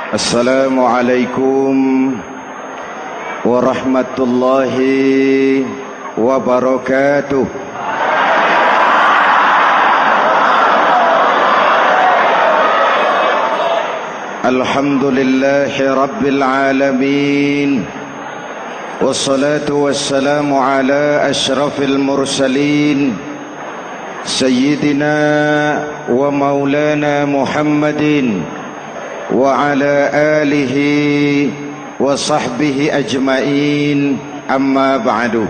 Assalamualaikum warahmatullahi wabarakatuh. Alhamdulillahi rabbil alamin. Wassalatu wassalamu ala asyrafil mursalin Sayyidina wa maulana Muhammadin wa ala alihi wa sahbihi ajmain, amma ba'du.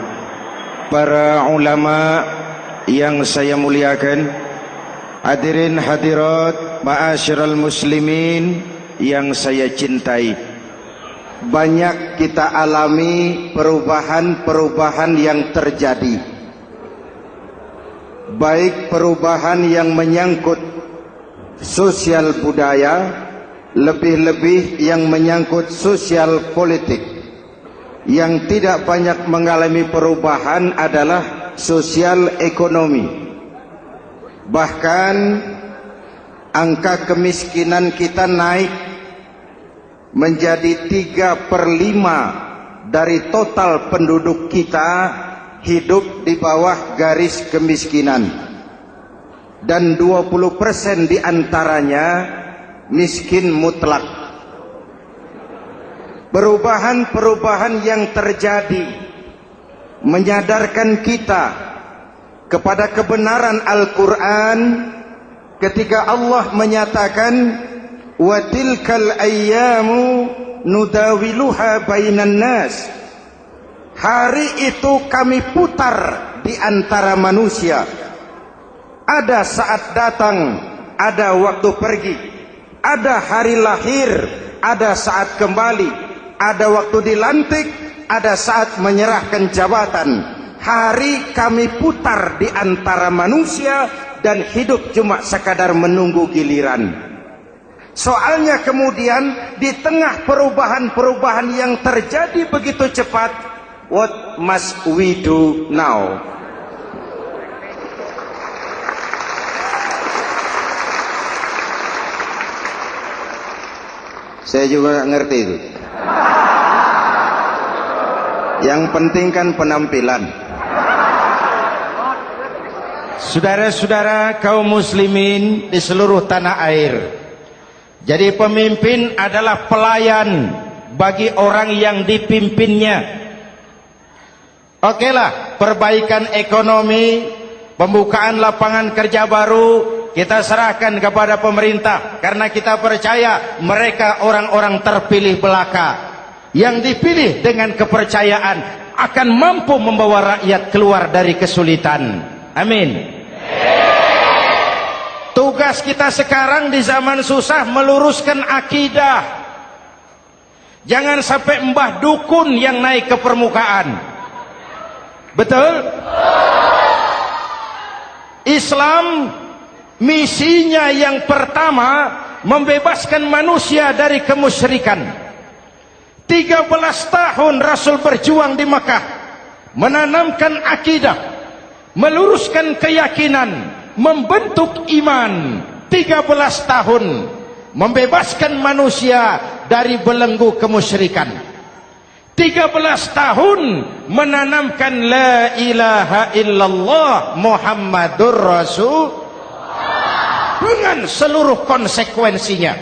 Para ulama yang saya muliakan, hadirin hadirat ma'asyiral muslimin yang saya cintai, banyak kita alami perubahan-perubahan yang terjadi, baik perubahan yang menyangkut sosial budaya, lebih-lebih yang menyangkut sosial politik. Yang tidak banyak mengalami perubahan adalah sosial ekonomi. Bahkan angka kemiskinan kita naik menjadi 3/5 dari total penduduk kita hidup di bawah garis kemiskinan, dan 20% diantaranya miskin mutlak. Perubahan-perubahan yang terjadi menyadarkan kita kepada kebenaran Al-Quran ketika Allah menyatakan wa tilkal ayyamu nudawiluha bainan nas. Hari itu kami putar di antara manusia. Ada saat datang, ada waktu pergi. Ada hari lahir, ada saat kembali. Ada waktu dilantik, ada saat menyerahkan jabatan. Hari kami putar di antara manusia dan hidup cuma sekadar menunggu giliran. Soalnya kemudian di tengah perubahan-perubahan yang terjadi begitu cepat, what must we do now? Saya juga nggak ngerti itu. Yang penting kan penampilan. Saudara-saudara kaum muslimin di seluruh tanah air, jadi pemimpin adalah pelayan bagi orang yang dipimpinnya. Okelah, perbaikan ekonomi, pembukaan lapangan kerja baru kita serahkan kepada pemerintah, karena kita percaya mereka orang-orang terpilih belaka yang dipilih dengan kepercayaan akan mampu membawa rakyat keluar dari kesulitan. Amin. Tugas kita sekarang di zaman susah meluruskan akidah. Jangan sampai mbah dukun yang naik ke permukaan. Betul? Islam misinya yang pertama membebaskan manusia dari kemusyrikan. 13 tahun Rasul berjuang di Makkah, menanamkan akidah, meluruskan keyakinan, membentuk iman. 13 tahun membebaskan manusia dari belenggu kemusyrikan. 13 tahun menanamkan la ilaha illallah Muhammadur Rasul dengan seluruh konsekuensinya.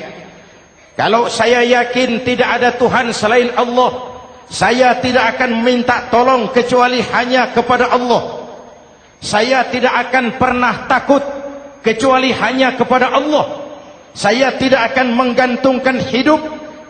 Kalau saya yakin tidak ada Tuhan selain Allah, saya tidak akan minta tolong kecuali hanya kepada Allah. Saya tidak akan pernah takut kecuali hanya kepada Allah. Saya tidak akan menggantungkan hidup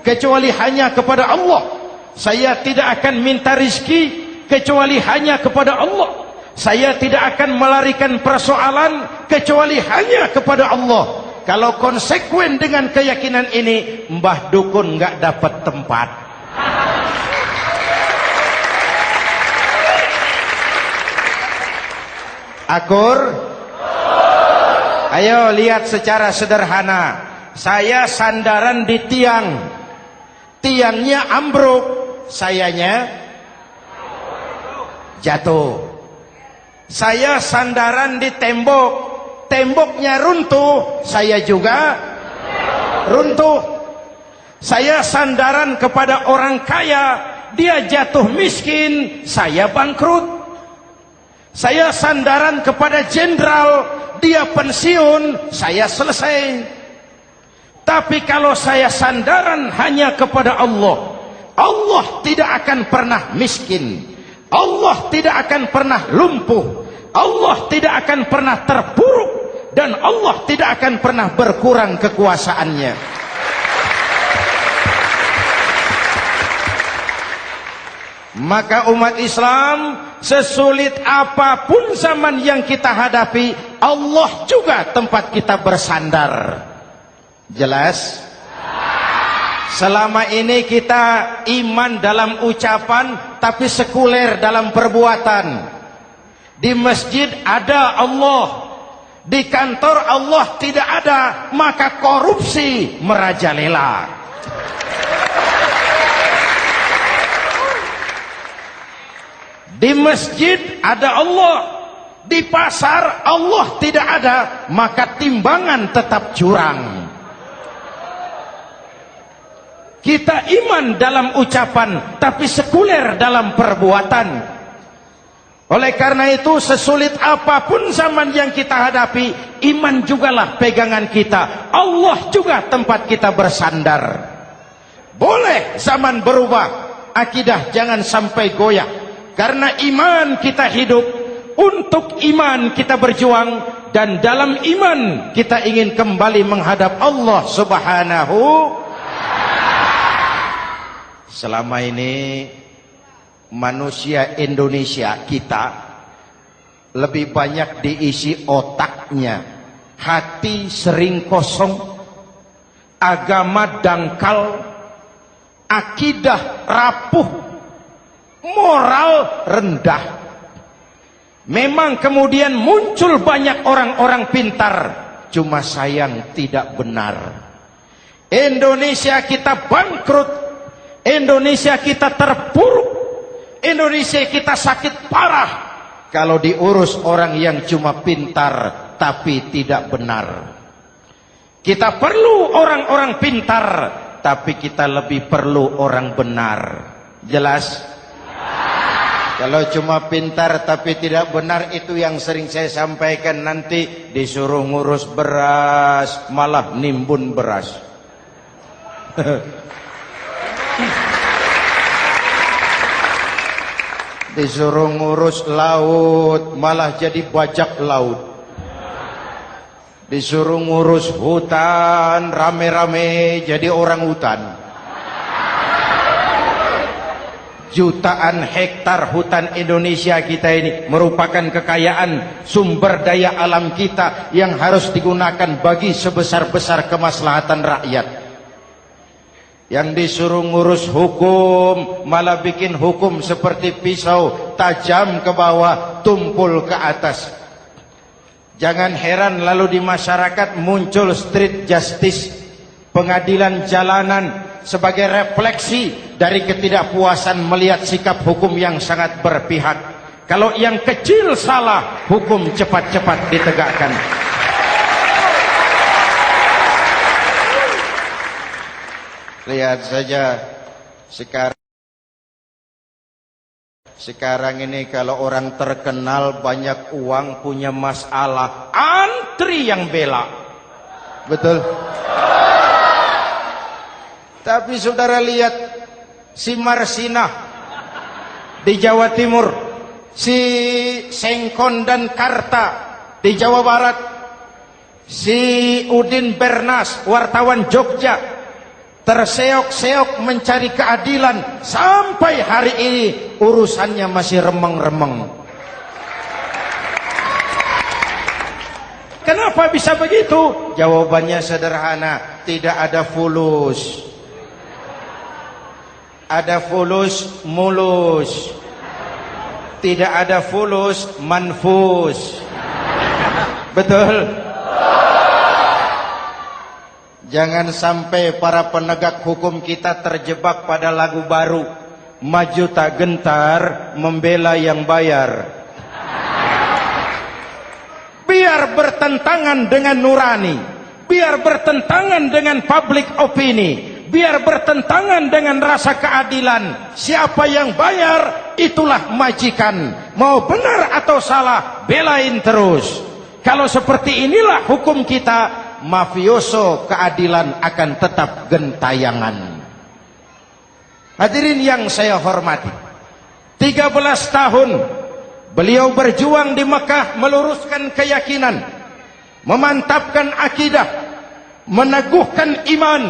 kecuali hanya kepada Allah. Saya tidak akan minta rizki kecuali hanya kepada Allah. Saya tidak akan melarikan persoalan kecuali hanya kepada Allah. Kalau konsekuen dengan keyakinan ini, mbah dukun nggak dapat tempat. Akur? Ayo lihat secara sederhana. Saya sandaran di tiang, tiangnya ambruk, sayanya jatuh. Saya sandaran di tembok, temboknya runtuh, saya juga runtuh. Saya sandaran kepada orang kaya, dia jatuh miskin, saya bangkrut. Saya sandaran kepada jenderal, dia pensiun, saya selesai. Tapi kalau saya sandaran hanya kepada Allah, Allah tidak akan pernah miskin, Allah tidak akan pernah lumpuh, Allah tidak akan pernah terpuruk, dan Allah tidak akan pernah berkurang kekuasaannya. Maka umat Islam, sesulit apapun zaman yang kita hadapi, Allah juga tempat kita bersandar. Jelas? Selama ini kita iman dalam ucapan, tapi sekuler dalam perbuatan. Di masjid ada Allah, di kantor Allah tidak ada, maka korupsi merajalela. Di masjid ada Allah, di pasar Allah tidak ada, maka timbangan tetap curang. Kita iman dalam ucapan, tapi sekuler dalam perbuatan. Oleh karena itu, sesulit apapun zaman yang kita hadapi, iman jugalah pegangan kita, Allah juga tempat kita bersandar. Boleh zaman berubah, akidah jangan sampai goyah. Karena iman kita hidup, untuk iman kita berjuang, dan dalam iman kita ingin kembali menghadap Allah Subhanahu. Selama ini manusia Indonesia kita lebih banyak diisi otaknya, hati sering kosong, agama dangkal, akidah rapuh, moral rendah. Memang kemudian muncul banyak orang-orang pintar, cuma sayang tidak benar. Indonesia kita bangkrut, Indonesia kita terpuruk, Indonesia kita sakit parah kalau diurus orang yang cuma pintar tapi tidak benar. Kita perlu orang-orang pintar, tapi kita lebih perlu orang benar. Jelas? Kalau cuma pintar tapi tidak benar, itu yang sering saya sampaikan, nanti disuruh ngurus beras malah nimbun beras. Disuruh ngurus laut malah jadi bajak laut. Disuruh ngurus hutan rame-rame jadi orang hutan. Jutaan hektar hutan Indonesia kita ini merupakan kekayaan sumber daya alam kita yang harus digunakan bagi sebesar-besar kemaslahatan rakyat. Yang disuruh ngurus hukum malah bikin hukum seperti pisau, tajam ke bawah, tumpul ke atas. Jangan heran lalu di masyarakat muncul street justice, pengadilan jalanan, sebagai refleksi dari ketidakpuasan melihat sikap hukum yang sangat berpihak. Kalau yang kecil salah, hukum cepat-cepat ditegakkan. Lihat saja sekarang ini, kalau orang terkenal banyak uang punya masalah, antri yang bela. Betul? Tapi saudara lihat si Marsinah di Jawa Timur, si Sengkon dan Karta di Jawa Barat, si Udin Bernas wartawan Jogja, terseok-seok mencari keadilan, sampai hari ini urusannya masih remeng-remeng. Kenapa bisa begitu? Jawabannya sederhana, tidak ada fulus. Ada fulus mulus, tidak ada fulus manfus. Betul? Jangan sampai para penegak hukum kita terjebak pada lagu baru, maju tak gentar membela yang bayar. Biar bertentangan dengan nurani, biar bertentangan dengan public opini, biar bertentangan dengan rasa keadilan. Siapa yang bayar, itulah majikan. Mau benar atau salah, belain terus. Kalau seperti inilah hukum kita, mafioso keadilan akan tetap gentayangan. Hadirin yang saya hormati, 13 tahun beliau berjuang di Mekah, meluruskan keyakinan, memantapkan akidah, meneguhkan iman.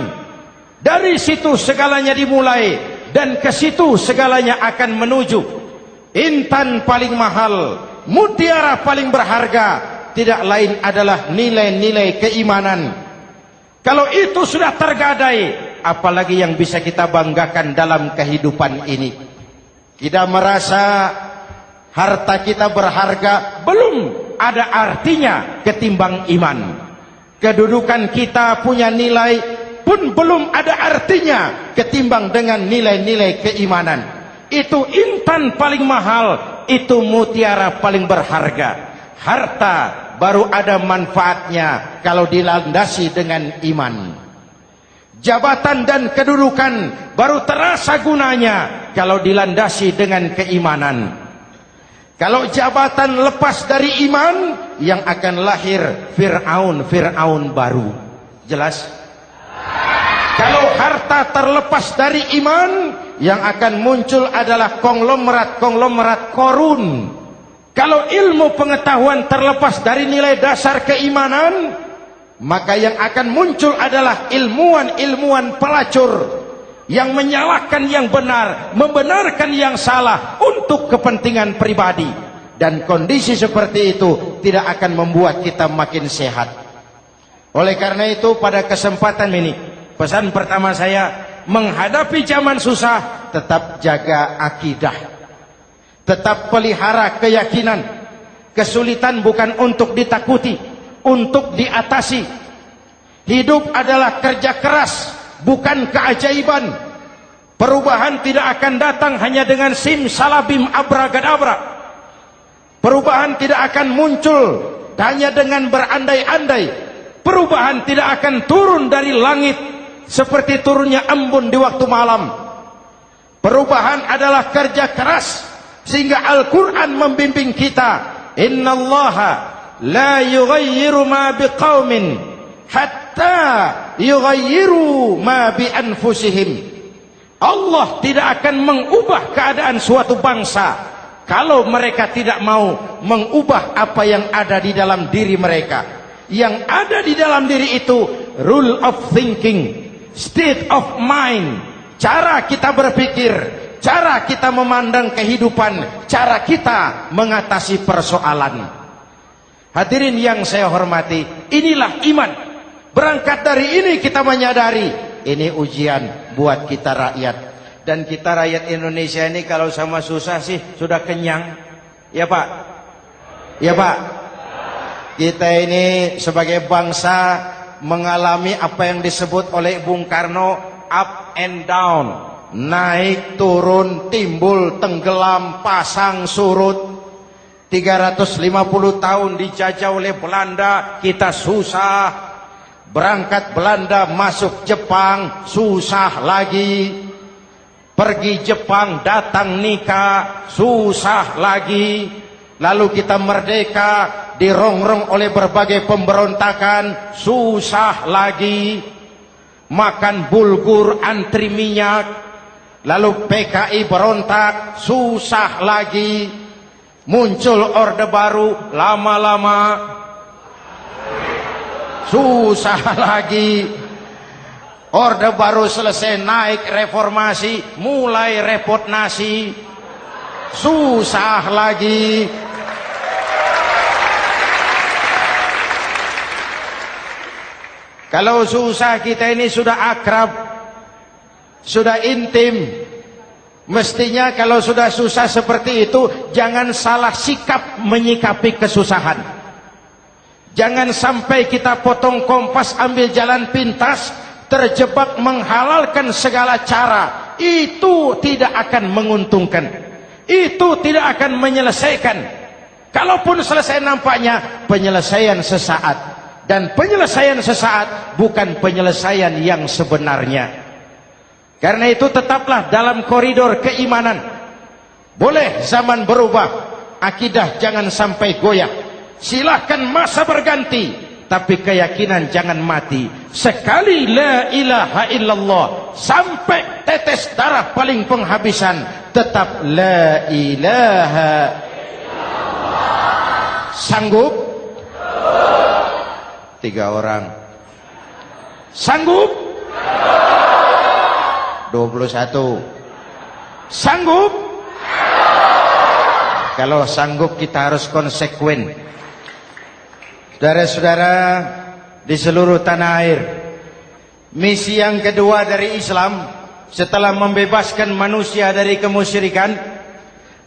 Dari situ segalanya dimulai, dan ke situ segalanya akan menuju. Intan paling mahal, mutiara paling berharga, tidak lain adalah nilai-nilai keimanan. Kalau itu sudah tergadai, apalagi yang bisa kita banggakan dalam kehidupan ini? Kita merasa harta kita berharga, belum ada artinya ketimbang iman. Kedudukan kita punya nilai pun belum ada artinya ketimbang dengan nilai-nilai keimanan. Itu intan paling mahal, itu mutiara paling berharga. Harta baru ada manfaatnya kalau dilandasi dengan iman. Jabatan dan kedudukan baru terasa gunanya kalau dilandasi dengan keimanan. Kalau jabatan lepas dari iman, yang akan lahir Fir'aun baru. Jelas? Kalau harta terlepas dari iman, yang akan muncul adalah konglomerat Korun. Kalau ilmu pengetahuan terlepas dari nilai dasar keimanan, maka yang akan muncul adalah ilmuwan pelacur yang menyalahkan yang benar, membenarkan yang salah untuk kepentingan pribadi. Dan kondisi seperti itu tidak akan membuat kita makin sehat. Oleh karena itu, pada kesempatan ini, pesan pertama saya, menghadapi zaman susah, tetap jaga akidah, tetap pelihara keyakinan. Kesulitan bukan untuk ditakuti, untuk diatasi. Hidup adalah kerja keras, bukan keajaiban. Perubahan tidak akan datang hanya dengan simsalabim abragadabra. Perubahan tidak akan muncul hanya dengan berandai-andai. Perubahan tidak akan turun dari langit seperti turunnya embun di waktu malam. Perubahan adalah kerja keras, sehingga Al-Quran membimbing kita, innallaha la yughayyiru ma biqaumin hatta yughayyiru ma bi anfusihim. Allah tidak akan mengubah keadaan suatu bangsa kalau mereka tidak mau mengubah apa yang ada di dalam diri mereka. Yang ada di dalam diri itu rule of thinking, state of mind, cara kita berpikir, cara kita memandang kehidupan, cara kita mengatasi persoalan. Hadirin yang saya hormati, inilah iman. Berangkat dari ini kita menyadari, ini ujian buat kita rakyat. Dan kita rakyat Indonesia ini kalau sama susah sih sudah kenyang. Ya Pak? Ya Pak? Kita ini sebagai bangsa mengalami apa yang disebut oleh Bung Karno up and down, naik turun, timbul tenggelam, pasang surut. 350 tahun dijajah oleh Belanda, kita susah. Berangkat Belanda masuk Jepang, susah lagi. Pergi Jepang, datang nikah, susah lagi. Lalu kita merdeka, dirongrong oleh berbagai pemberontakan, susah lagi. Makan bulgur, antri minyak. Lalu PKI berontak, susah lagi. Muncul orde baru, lama-lama susah lagi. Orde baru selesai, naik reformasi, mulai repot nasi, susah lagi. Kalau susah kita ini sudah akrab, sudah intim. Mestinya kalau sudah susah seperti itu, jangan salah sikap menyikapi kesusahan. Jangan sampai kita potong kompas, ambil jalan pintas, terjebak menghalalkan segala cara. Itu tidak akan menguntungkan, itu tidak akan menyelesaikan. Kalaupun selesai, nampaknya penyelesaian sesaat. Dan penyelesaian sesaat bukan penyelesaian yang sebenarnya. Karena itu tetaplah dalam koridor keimanan. Boleh zaman berubah, akidah jangan sampai goyah. Silahkan masa berganti, tapi keyakinan jangan mati. Sekali la ilaha illallah, sampai tetes darah paling penghabisan, tetap la ilaha illallah. Sanggup? 3 orang. Sanggup? 21. Sanggup? Kalau sanggup kita harus konsekuen. Saudara-saudara di seluruh tanah air, misi yang kedua dari Islam setelah membebaskan manusia dari kemusyrikan,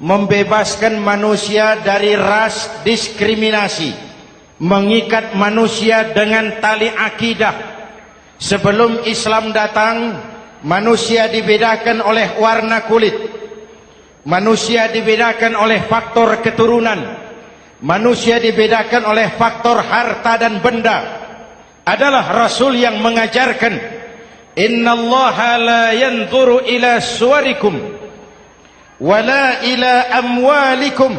membebaskan manusia dari ras diskriminasi, mengikat manusia dengan tali akidah. Sebelum Islam datang, manusia dibedakan oleh warna kulit, manusia dibedakan oleh faktor keturunan, manusia dibedakan oleh faktor harta dan benda. Adalah Rasul yang mengajarkan, innallaha la yanzuru ila suwarikum wala ila amwalikum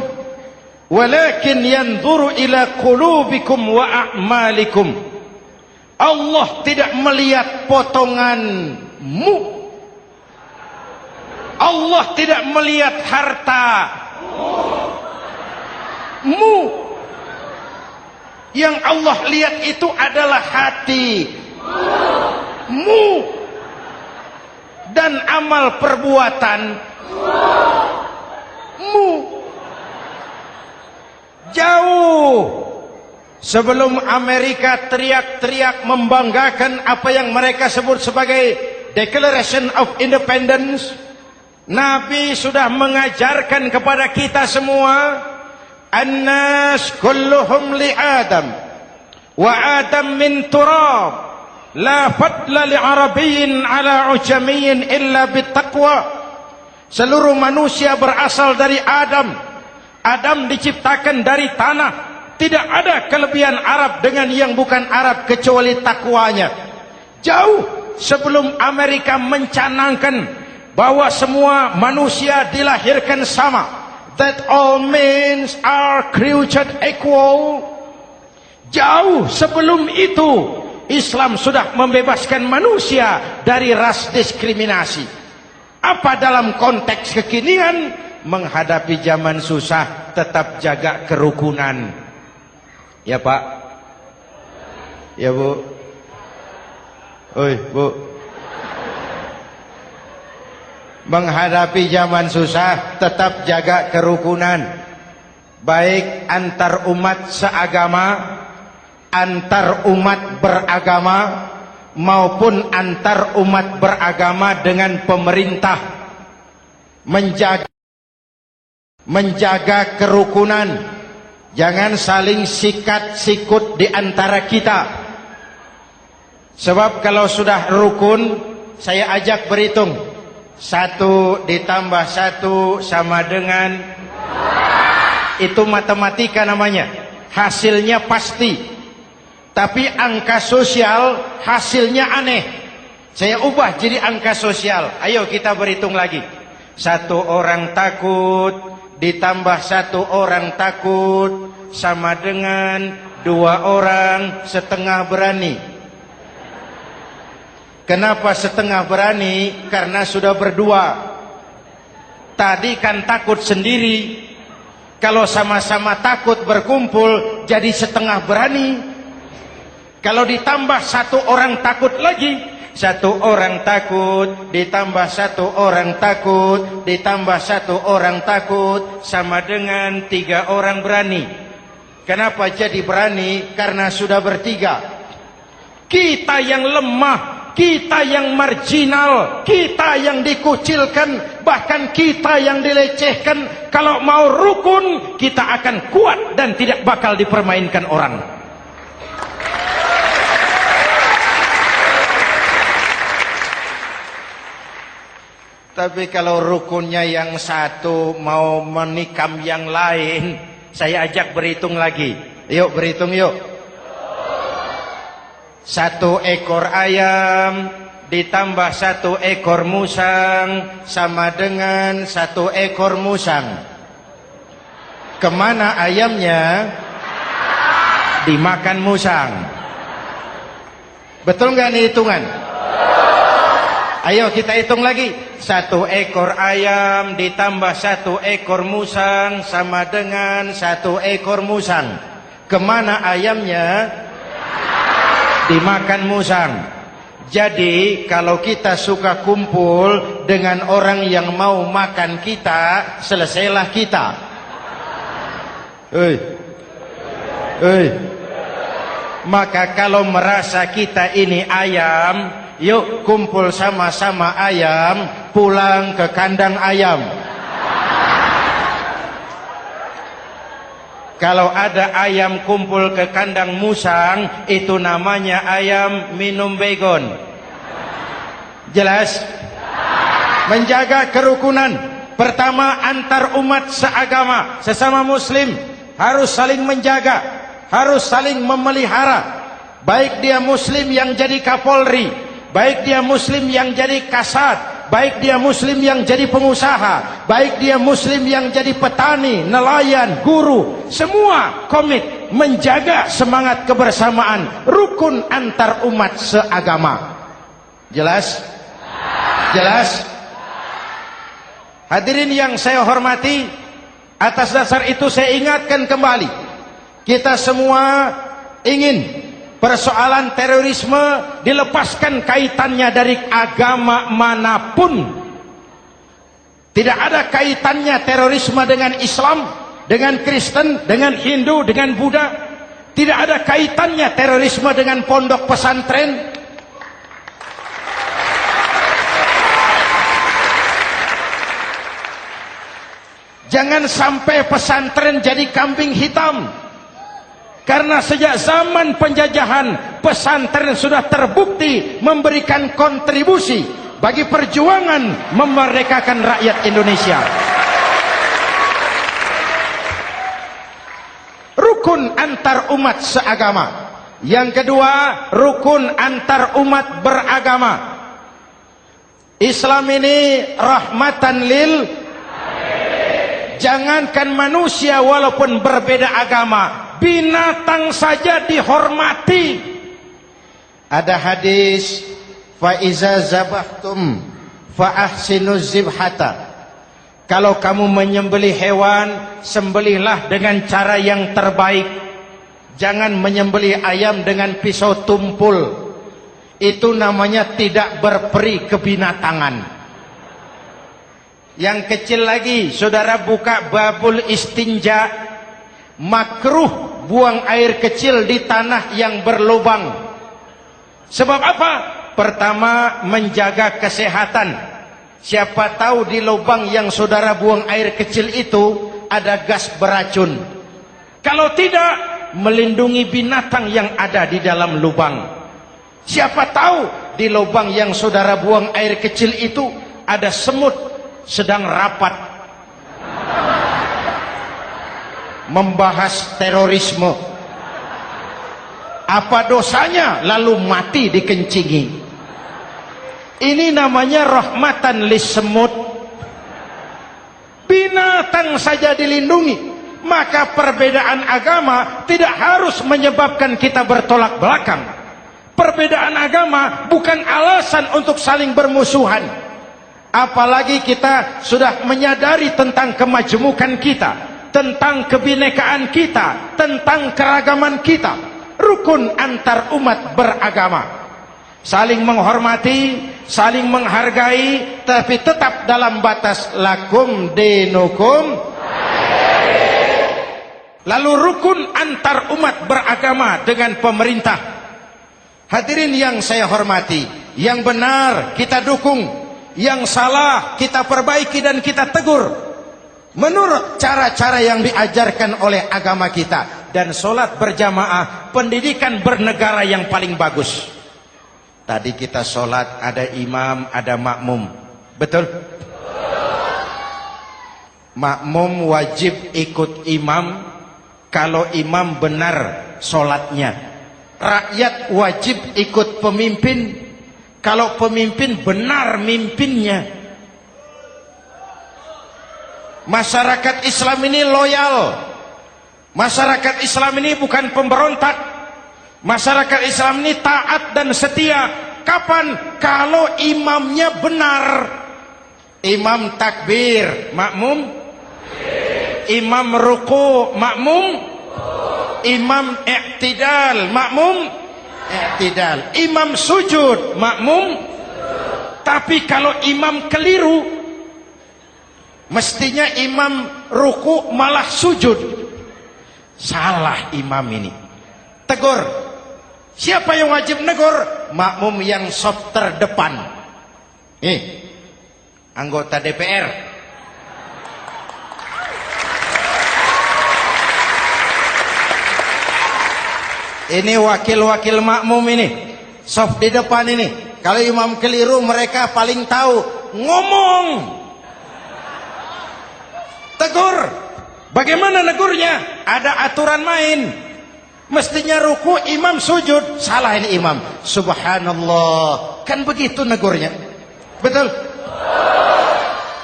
walakin yanzuru ila qulubikum wa a'malikum. Allah tidak melihat potonganmu, Allah tidak melihat hartamu. Yang Allah lihat itu adalah hatimu dan amal perbuatanmu. Jauh sebelum Amerika teriak-teriak membanggakan apa yang mereka sebut sebagai Declaration of Independence, Nabi sudah mengajarkan kepada kita semua, An-nas kulluhum li Adam wa Adam min turab, la fadla li Arabiyyin ala ujamiyyin illa bittaqwa. Seluruh manusia berasal dari Adam. Adam diciptakan dari tanah. Tidak ada kelebihan Arab dengan yang bukan Arab kecuali takwanya. Jauh sebelum Amerika mencanangkan bahwa semua manusia dilahirkan sama, that all men are created equal. Jauh sebelum itu Islam sudah membebaskan manusia dari ras diskriminasi. Apa dalam konteks kekinian menghadapi zaman susah tetap jaga kerukunan? Ya Pak, ya Bu, oi Bu. Menghadapi zaman susah tetap jaga kerukunan, baik antar umat seagama, antar umat beragama, maupun antar umat beragama dengan pemerintah. Menjaga kerukunan. Jangan saling sikat sikut di antara kita. Sebab kalau sudah rukun, saya ajak berhitung. 1 ditambah 1 sama dengan, itu matematika namanya. Hasilnya pasti. Tapi angka sosial hasilnya aneh. Saya ubah jadi angka sosial. Ayo kita berhitung lagi. 1 orang takut ditambah 1 orang takut sama dengan 2 orang setengah berani. Kenapa setengah berani? Karena sudah berdua. Tadi kan takut sendiri. Kalau sama-sama takut berkumpul jadi setengah berani. Kalau ditambah 1 orang takut lagi, 1 orang takut ditambah 1 orang takut ditambah 1 orang takut sama dengan 3 orang berani. Kenapa jadi berani? Karena sudah bertiga. Kita yang lemah, kita yang marginal, kita yang dikucilkan, bahkan kita yang dilecehkan, kalau mau rukun kita akan kuat dan tidak bakal dipermainkan orang. Tapi kalau rukunnya yang satu mau menikam yang lain, saya ajak berhitung lagi. Yuk berhitung yuk. 1 ekor ayam ditambah 1 ekor musang sama dengan 1 ekor musang. Kemana ayamnya? Dimakan musang. Betul nggak nih hitungan? Ayo kita hitung lagi. 1 ekor ayam ditambah 1 ekor musang sama dengan 1 ekor musang. Kemana ayamnya? Dimakan musang. Jadi kalau kita suka kumpul dengan orang yang mau makan kita, selesailah kita. Maka kalau merasa kita ini ayam, yuk kumpul sama-sama ayam, pulang ke kandang ayam. Kalau ada ayam kumpul ke kandang musang, itu namanya ayam minum baygon. Jelas? Menjaga kerukunan. Pertama, antar umat seagama, sesama muslim harus saling menjaga, harus saling memelihara. Baik dia muslim yang jadi kapolri, baik dia muslim yang jadi kasat, baik dia muslim yang jadi pengusaha, baik dia muslim yang jadi petani, nelayan, guru, semua komit menjaga semangat kebersamaan, rukun antar umat seagama. Jelas? Jelas? Hadirin yang saya hormati, atas dasar itu saya ingatkan kembali, kita semua ingin persoalan terorisme dilepaskan kaitannya dari agama manapun. Tidak ada kaitannya terorisme dengan Islam, dengan Kristen, dengan Hindu, dengan Buddha. Tidak ada kaitannya terorisme dengan pondok pesantren. Jangan sampai pesantren jadi kambing hitam. Karena sejak zaman penjajahan, pesantren sudah terbukti memberikan kontribusi bagi perjuangan memerdekakan rakyat Indonesia. Rukun antar umat seagama. Yang kedua, rukun antar umat beragama. Islam ini rahmatan lil. Jangankan manusia walaupun berbeda agama, binatang saja dihormati. Ada hadis, fa iza zabahtum fa ahsinuz zibhata. Kalau kamu menyembelih hewan, sembelihlah dengan cara yang terbaik. Jangan menyembelih ayam dengan pisau tumpul. Itu namanya tidak berperi kebinatangan. Yang kecil lagi, saudara buka babul istinja, makruh buang air kecil di tanah yang berlubang. Sebab apa? Pertama, menjaga kesehatan. Siapa tahu di lubang yang saudara buang air kecil itu ada gas beracun. Kalau tidak, melindungi binatang yang ada di dalam lubang. Siapa tahu di lubang yang saudara buang air kecil itu ada semut sedang rapat membahas terorisme. Apa dosanya lalu mati dikencingi? Ini namanya rahmatan lis semut. Binatang saja dilindungi. Maka perbedaan agama tidak harus menyebabkan kita bertolak belakang. Perbedaan agama bukan alasan untuk saling bermusuhan. Apalagi kita sudah menyadari tentang kemajemukan kita, tentang kebinekaan kita, tentang keragaman kita. Rukun antar umat beragama. Saling menghormati, saling menghargai, tapi tetap dalam batas lakum dinukum. Lalu rukun antar umat beragama dengan pemerintah. Hadirin yang saya hormati, yang benar kita dukung, yang salah kita perbaiki dan kita tegur menurut cara-cara yang diajarkan oleh agama kita. Dan sholat berjamaah, pendidikan bernegara yang paling bagus. Tadi kita sholat ada imam, ada makmum, betul? Makmum wajib ikut imam kalau imam benar sholatnya. Rakyat wajib ikut pemimpin kalau pemimpin benar mimpinnya. Masyarakat Islam ini loyal. Masyarakat Islam ini bukan pemberontak. Masyarakat Islam ini taat dan setia. Kapan? Kalau imamnya benar. Imam takbir, makmum. Imam ruku, makmum. Imam i'tidal, makmum. I'tidal. Imam sujud, makmum. Tapi kalau imam keliru, mestinya imam ruku malah sujud. Salah imam ini. Tegur. Siapa yang wajib negur? Makmum yang saf terdepan. Anggota DPR. Ini wakil-wakil makmum ini, saf di depan ini. Kalau imam keliru, mereka paling tahu. Ngomong. Tegur. Bagaimana negurnya? Ada aturan main. Mestinya ruku, imam sujud. Salah ini imam. Subhanallah. Kan begitu negurnya. Betul?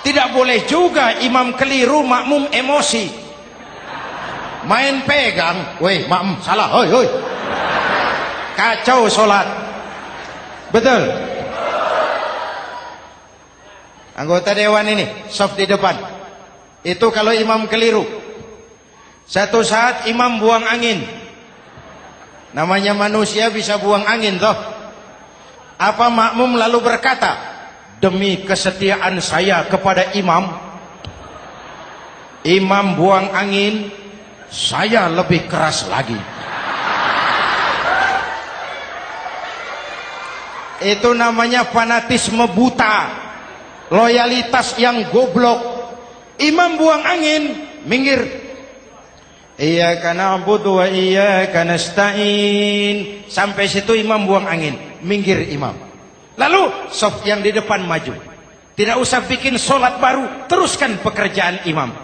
Tidak boleh juga imam keliru, makmum emosi. Main pegang. Weh, makmum salah. Hoi, hoi. Kacau sholat. Betul? Anggota dewan ini, saf di depan. Itu kalau imam keliru. Satu saat imam buang angin. Namanya manusia bisa buang angin toh. Apa makmum lalu berkata, demi kesetiaan saya kepada imam, imam buang angin, saya lebih keras lagi. Itu namanya fanatisme buta, loyalitas yang goblok. Imam buang angin, minggir. Iyyaka na'budu wa iyyaka nasta'in. Sampai situ imam buang angin, minggir imam. Lalu saf yang di depan maju. Tidak usah bikin solat baru, teruskan pekerjaan imam.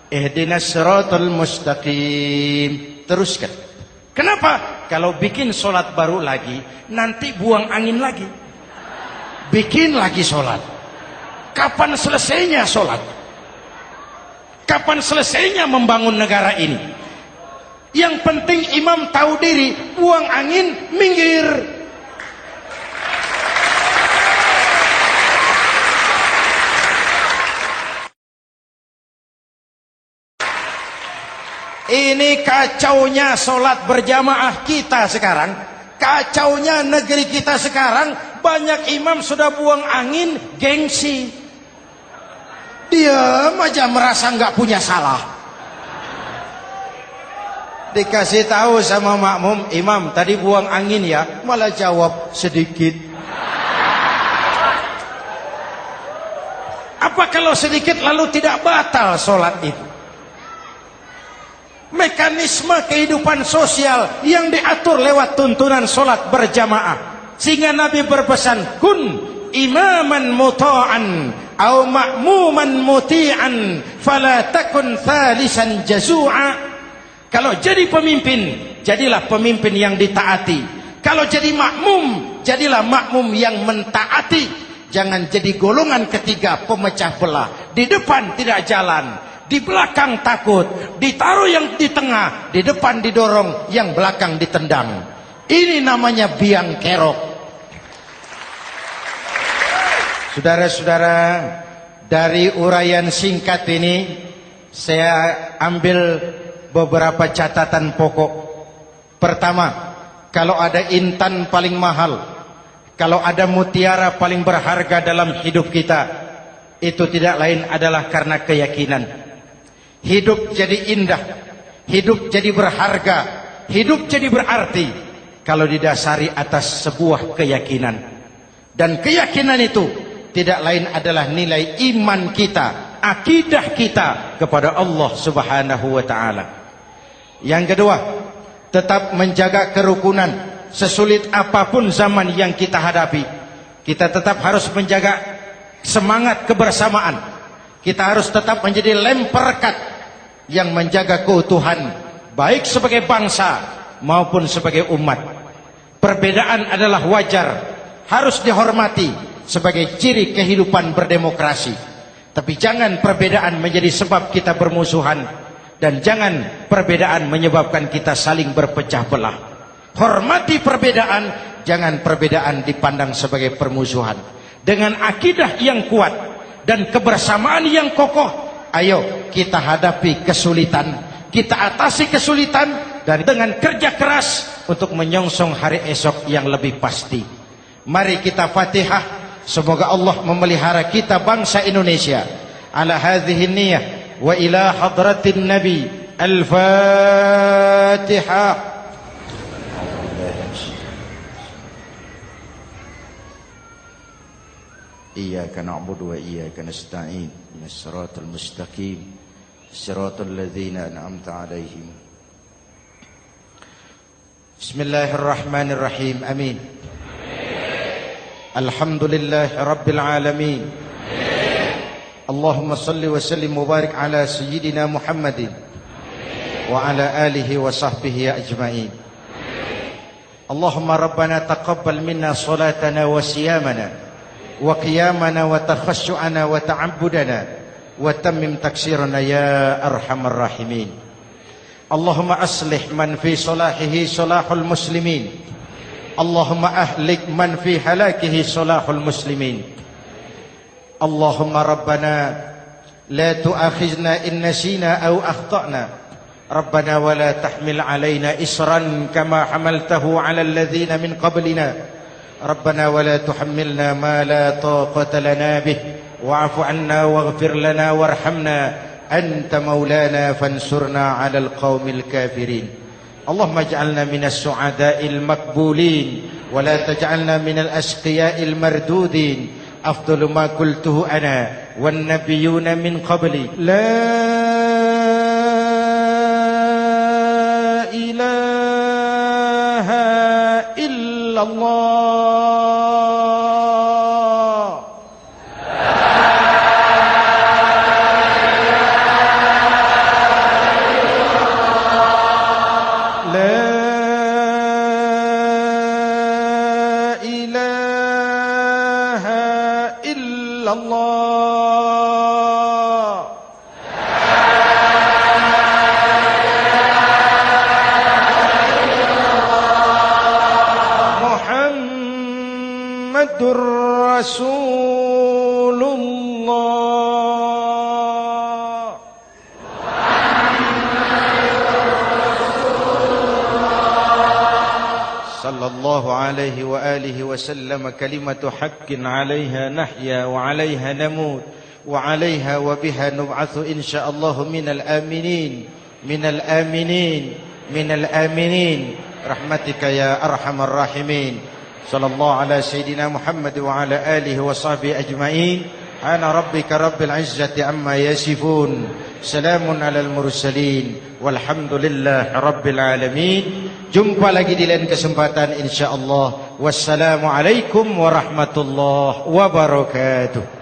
Ihdinas siratal mustaqim. Teruskan. Kenapa? Kalau bikin solat baru lagi, nanti buang angin lagi. Bikin lagi solat. Kapan selesainya solat? Kapan selesainya membangun negara ini? Yang penting imam tahu diri, buang angin, minggir. Ini kacaunya solat berjamaah kita sekarang. Kacaunya negeri kita sekarang. Banyak imam sudah buang angin, gengsi. Diam aja merasa nggak punya salah. Dikasih tahu sama makmum, imam tadi buang angin ya, malah jawab sedikit. Apa kalau sedikit lalu tidak batal sholat itu? Mekanisme kehidupan sosial yang diatur lewat tuntunan sholat berjamaah. Sehingga Nabi berpesan, kun imaman muta'an au ma'muman muti'an fala takun thalisan jazu'a. Kalau jadi pemimpin, jadilah pemimpin yang ditaati. Kalau jadi makmum, jadilah makmum yang mentaati. Jangan jadi golongan ketiga pemecah belah. Di depan tidak jalan, di belakang takut, ditaruh yang di tengah, di depan didorong, yang belakang ditendang. Ini namanya biang kerok. Saudara-saudara, dari uraian singkat ini saya ambil beberapa catatan pokok. Pertama, kalau ada intan paling mahal, kalau ada mutiara paling berharga dalam hidup kita, itu tidak lain adalah karena keyakinan. Hidup jadi indah, hidup jadi berharga, hidup jadi berarti kalau didasari atas sebuah keyakinan. Dan keyakinan itu tidak lain adalah nilai iman kita, akidah kita kepada Allah Subhanahu wa ta'ala. Yang kedua, tetap menjaga kerukunan. Sesulit apapun zaman yang kita hadapi, kita tetap harus menjaga semangat kebersamaan. Kita harus tetap menjadi lem perekat yang menjaga keutuhan, baik sebagai bangsa maupun sebagai umat. Perbedaan adalah wajar, harus dihormati sebagai ciri kehidupan berdemokrasi. Tapi jangan perbedaan menjadi sebab kita bermusuhan, dan jangan perbedaan menyebabkan kita saling berpecah belah. Hormati perbedaan, jangan perbedaan dipandang sebagai permusuhan. Dengan akidah yang kuat dan kebersamaan yang kokoh, ayo kita hadapi kesulitan, kita atasi kesulitan, dan dengan kerja keras untuk menyongsong hari esok yang lebih pasti. Mari kita Fatihah, semoga Allah memelihara kita bangsa Indonesia. Ala hadhihi niyah wa ila hadratin Nabi. Al-Fatihah. Iyyaka na'budu wa iyyaka nasta'in. Ihdinas siratal mustaqim. Siratal ladzina an'amta 'alaihim. Bismillahirrahmanirrahim. Amin. Alhamdulillahi rabbil alamin. Allahumma salli wa sallim wa barik ala sayyidina Muhammadin wa ala alihi wa sahbihi ajma'in. Allahumma rabbana taqabbal minna salatana wa siyamana wa qiyamana wa takhashu'ana wa ta'abbudana wa tammim taksirana ya arhamar rahimin. Allahumma aslih man fi salahihi salahul muslimin. Allahumma ahlik man fi halakihi salahul muslimin. Allahumma rabbana la tu'akhizna in nasina aw akhtana. Rabbana wa la tahmil alaina isran kama hamaltahu ala alladhina min qablina. ربنا ولا تحملنا ما لا طاقة لنا به واعف عنا واغفر لنا وارحمنا أنت مولانا فانصرنا على القوم الكافرين. اللهم اجعلنا من السعداء المقبولين ولا تجعلنا من الأشقياء المردودين. أفضل ما قلته أنا والنبيون من قبلي لا إله إلا الله. Rasulullah sallallahu alaihi wa alihi wasallam. Kalimatu haqqin 'alaiha nahya wa 'alaiha namut wa 'alaiha wa biha nub'atsu insyaallah minal aminin minal aminin minal aminin rahmatika ya arhamar rahimin. Sallallahu ala sayyidina Muhammad wa ala alihi wa sahbihi ajma'in. Ana rabbika rabbil izzati amma yasifun. Salamun alal mursalin. Walhamdulillahi rabbil alamin. Jumpa lagi di lain kesempatan insyaallah. Wassalamualaikum warahmatullahi wabarakatuh.